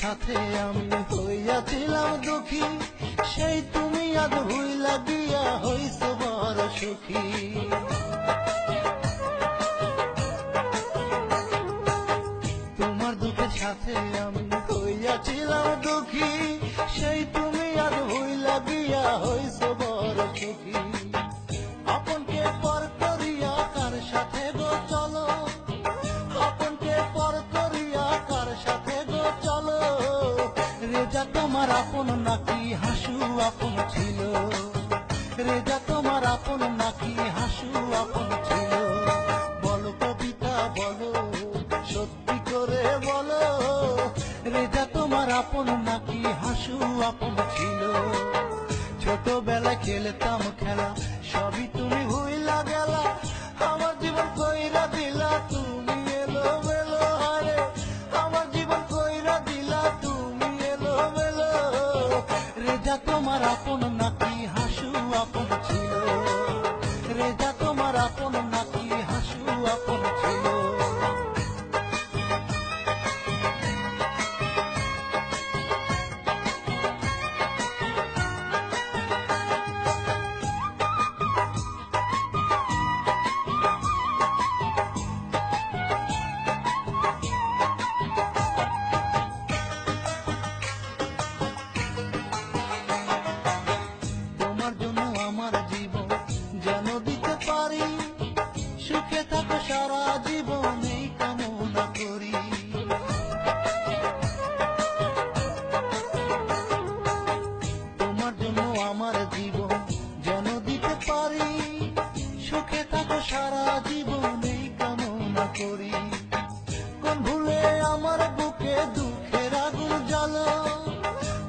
সাথে আমি হইয়াছিলাম দুঃখী, সেই তুমি আজ ভুইলা গিয়া হইছ বড় সুখী। তোমার দুঃখের সাথে আমি হইয়াছিলাম দুঃখী, সেই তুমি আজ ভুইলা গিয়া হইছ বড় সুখী। আপনকে পর করিয়া কার সাথে গো চলো, আপনকে পর করিয়া কার সাথে গো চলো, রেজা তোমার আপন নাকি হাসু আপন ছিল, রেজা তোমার আপন নাকি হাসু আপন ছিল। বলো কবিতা বলো, সত্যি করে বলো, রেজা তোমার আপন নাকি হাসু আপন ছিল। ছোটবেলায় খেলতাম খেলা, সবই তুমি ভুইলা গেলা, আমার জীবন কইরা দিলা তুমি এলো মেলো। আরে আমার জীবন কইরা দিলা তুমি এলো মেলো, রেজা তোমার আপন নাকি হাসু আপন ছিল, রেজা তোমার আপন নাকি হাসু আপন ছিল। যেন দিতে পারি সুখে থাকো সারা জীবন এই কামনা করি। তোমার জন্য আমার জীবন যেন দিতে পারি, সুখে থাকো সারা জীবন এই কামনা করি। কোন ভুলে আমার বুকে দুঃখের আগুন জ্বালো,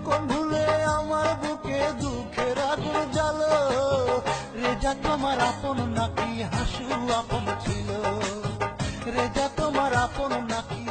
কোন ভুলে আমার বুকে দুঃখের আগুন জ্বালো, রেজা তোমার আপন নাকি হাসু আপন ছিল, রেজা তোমার আপন নাকি